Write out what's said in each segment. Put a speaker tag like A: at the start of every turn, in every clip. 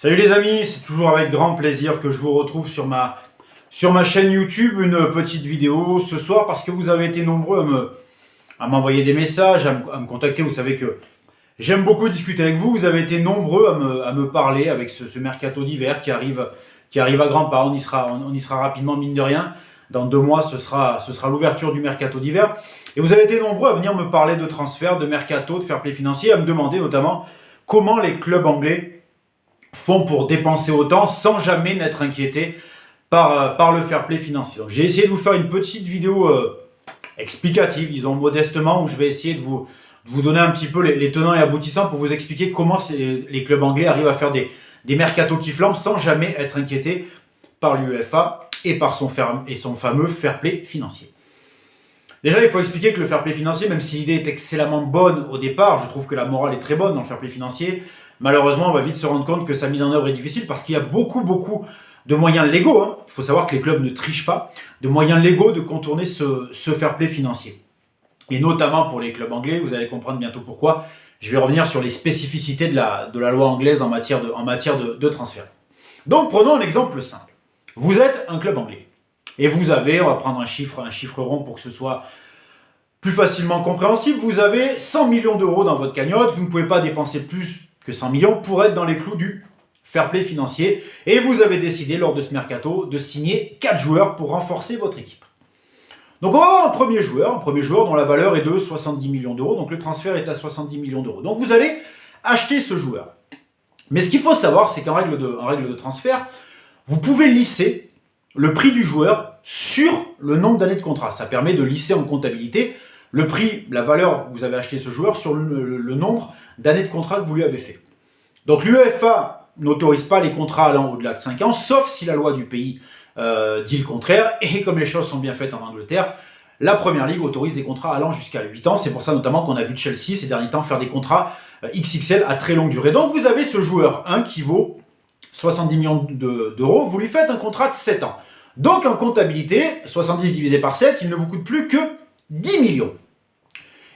A: Salut les amis, c'est toujours avec grand plaisir que je vous retrouve sur ma chaîne YouTube, une petite vidéo ce soir parce que vous avez été nombreux à m'envoyer des messages, à me contacter. Vous savez que j'aime beaucoup discuter avec vous. Vous avez été nombreux à me parler avec ce mercato d'hiver qui arrive à grands pas. On y sera rapidement, mine de rien. Dans 2 mois, ce sera l'ouverture du mercato d'hiver. Et vous avez été nombreux à venir me parler de transferts, de mercato, de fair play financier, à me demander notamment comment les clubs anglais font pour dépenser autant sans jamais n'être inquiétés par le fair play financier. Donc, j'ai essayé de vous faire une petite vidéo explicative, disons modestement, où je vais essayer de vous donner un petit peu les tenants et aboutissants pour vous expliquer comment les clubs anglais arrivent à faire des mercatos qui flambent sans jamais être inquiétés par l'UEFA et par son fameux fair play financier. Déjà, il faut expliquer que le fair play financier, même si l'idée est excellemment bonne au départ, je trouve que la morale est très bonne dans le fair play financier. Malheureusement, on va vite se rendre compte que sa mise en œuvre est difficile parce qu'il y a beaucoup de moyens légaux. Il faut savoir que les clubs ne trichent pas, de moyens légaux de contourner ce fair play financier. Et notamment pour les clubs anglais, vous allez comprendre bientôt pourquoi. Je vais revenir sur les spécificités de la loi anglaise en matière de transfert. Donc, prenons un exemple simple. Vous êtes un club anglais et vous avez, on va prendre un chiffre rond pour que ce soit plus facilement compréhensible, vous avez 100 millions d'euros dans votre cagnotte, vous ne pouvez pas dépenser plus que 100 millions pour être dans les clous du fair play financier. Et vous avez décidé lors de ce mercato de signer 4 joueurs pour renforcer votre équipe. Donc on va avoir un premier joueur dont la valeur est de 70 millions d'euros. Donc le transfert est à 70 millions d'euros. Donc vous allez acheter ce joueur. Mais ce qu'il faut savoir, c'est qu'en règle de transfert, vous pouvez lisser le prix du joueur sur le nombre d'années de contrat. Ça permet de lisser en comptabilité le prix, la valeur que vous avez acheté ce joueur sur le nombre d'années de contrat que vous lui avez fait. Donc l'UEFA n'autorise pas les contrats allant au-delà de 5 ans, sauf si la loi du pays dit le contraire. Et comme les choses sont bien faites en Angleterre, la Première Ligue autorise des contrats allant jusqu'à 8 ans. C'est pour ça notamment qu'on a vu Chelsea ces derniers temps faire des contrats XXL à très longue durée. Donc vous avez ce joueur 1 qui vaut 70 millions d'euros, vous lui faites un contrat de 7 ans. Donc en comptabilité, 70 divisé par 7, il ne vous coûte plus que 10 millions.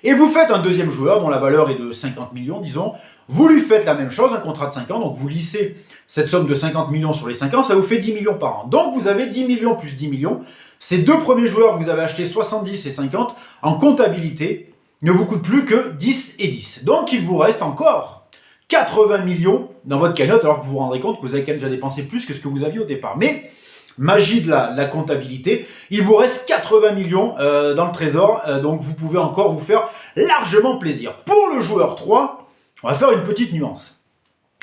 A: Et vous faites un deuxième joueur dont la valeur est de 50 millions, disons. Vous lui faites la même chose, un contrat de 5 ans. Donc vous lissez cette somme de 50 millions sur les 5 ans, ça vous fait 10 millions par an. Donc vous avez 10 millions plus 10 millions. Ces 2 premiers joueurs que vous avez achetés 70 et 50, en comptabilité, ne vous coûtent plus que 10 et 10. Donc il vous reste encore 80 millions dans votre cagnotte, alors que vous vous rendrez compte que vous avez quand même déjà dépensé plus que ce que vous aviez au départ. Mais magie de la comptabilité, il vous reste 80 millions dans le trésor, donc vous pouvez encore vous faire largement plaisir. Pour le joueur 3, on va faire une petite nuance.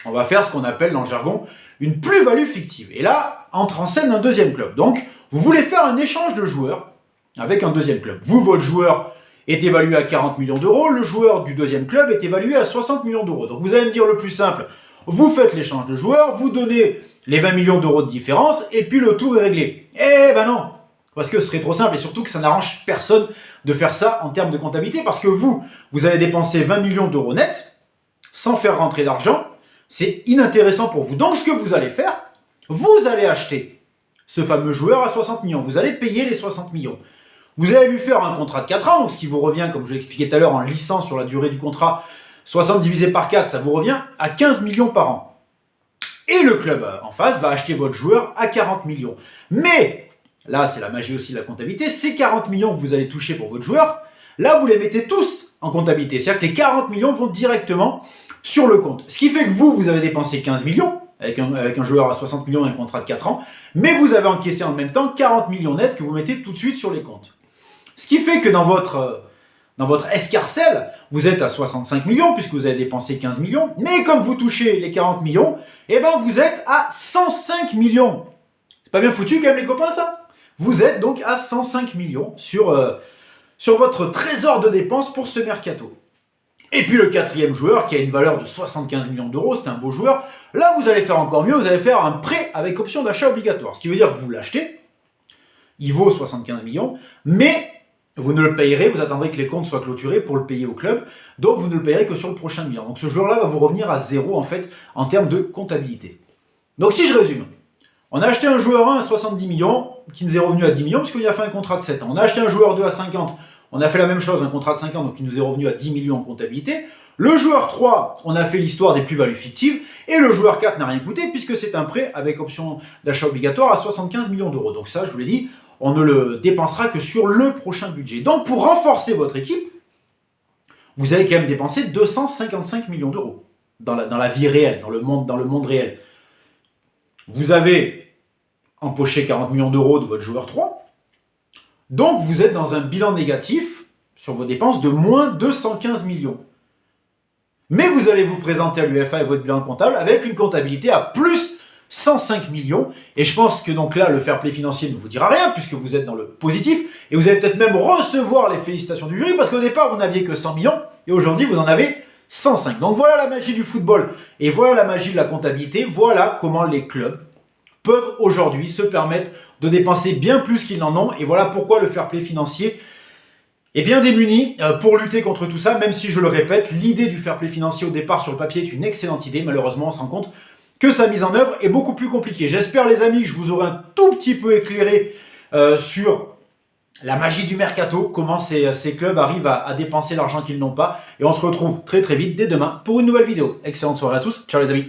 A: On va faire ce qu'on appelle dans le jargon une plus-value fictive. Et là, entre en scène un deuxième club. Donc, vous voulez faire un échange de joueurs avec un deuxième club. Vous, votre joueur est évalué à 40 millions d'euros, le joueur du deuxième club est évalué à 60 millions d'euros. Donc, vous allez me dire le plus simple, vous faites l'échange de joueurs, vous donnez les 20 millions d'euros de différence et puis le tour est réglé. Eh ben non, parce que ce serait trop simple et surtout que ça n'arrange personne de faire ça en termes de comptabilité parce que vous allez dépenser 20 millions d'euros net sans faire rentrer d'argent. C'est inintéressant pour vous. Donc ce que vous allez faire, vous allez acheter ce fameux joueur à 60 millions. Vous allez payer les 60 millions. Vous allez lui faire un contrat de 4 ans, donc ce qui vous revient, comme je l'ai expliqué tout à l'heure, en lissant sur la durée du contrat, 60 divisé par 4, ça vous revient à 15 millions par an. Et le club en face va acheter votre joueur à 40 millions. Mais, là c'est la magie aussi de la comptabilité, ces 40 millions que vous allez toucher pour votre joueur, là vous les mettez tous en comptabilité. C'est-à-dire que les 40 millions vont directement sur le compte. Ce qui fait que vous avez dépensé 15 millions, avec un joueur à 60 millions et un contrat de 4 ans, mais vous avez encaissé en même temps 40 millions nets que vous mettez tout de suite sur les comptes. Ce qui fait que dans votre escarcelle, vous êtes à 65 millions puisque vous avez dépensé 15 millions. Mais comme vous touchez les 40 millions, eh ben vous êtes à 105 millions. C'est pas bien foutu quand même les copains ça? Vous êtes donc à 105 millions sur votre trésor de dépenses pour ce mercato. Et puis le quatrième joueur qui a une valeur de 75 millions d'euros, c'est un beau joueur. Là vous allez faire encore mieux, vous allez faire un prêt avec option d'achat obligatoire. Ce qui veut dire que vous l'achetez, il vaut 75 millions, mais vous ne le payerez, vous attendrez que les comptes soient clôturés pour le payer au club, donc vous ne le payerez que sur le prochain bilan. Donc ce joueur-là va vous revenir à zéro en fait en termes de comptabilité. Donc si je résume, on a acheté un joueur 1 à 70 millions qui nous est revenu à 10 millions puisqu'on lui a fait un contrat de 7 ans. On a acheté un joueur 2 à 50, on a fait la même chose, un contrat de 5 ans, donc il nous est revenu à 10 millions en comptabilité. Le joueur 3, on a fait l'histoire des plus-values fictives. Et le joueur 4 n'a rien coûté puisque c'est un prêt avec option d'achat obligatoire à 75 millions d'euros. Donc ça, je vous l'ai dit, on ne le dépensera que sur le prochain budget. Donc pour renforcer votre équipe, vous allez quand même dépenser 255 millions d'euros dans la vie réelle, dans le monde réel. Vous avez empoché 40 millions d'euros de votre joueur 3. Donc vous êtes dans un bilan négatif sur vos dépenses de moins 215 millions. Mais vous allez vous présenter à l'UEFA et votre bilan comptable avec une comptabilité à plus 105 millions. Et je pense que donc là, le fair play financier ne vous dira rien puisque vous êtes dans le positif. Et vous allez peut-être même recevoir les félicitations du jury parce qu'au départ, vous n'aviez que 100 millions et aujourd'hui, vous en avez 105. Donc voilà la magie du football et voilà la magie de la comptabilité. Voilà comment les clubs peuvent aujourd'hui se permettre de dépenser bien plus qu'ils n'en ont. Et voilà pourquoi le fair play financier est bien démuni pour lutter contre tout ça, même si je le répète, l'idée du fair play financier au départ sur le papier est une excellente idée. Malheureusement, on se rend compte que sa mise en œuvre est beaucoup plus compliquée. J'espère les amis que je vous aurai un tout petit peu éclairé sur la magie du mercato, comment ces clubs arrivent à dépenser l'argent qu'ils n'ont pas. Et on se retrouve très très vite dès demain pour une nouvelle vidéo. Excellente soirée à tous, ciao les amis.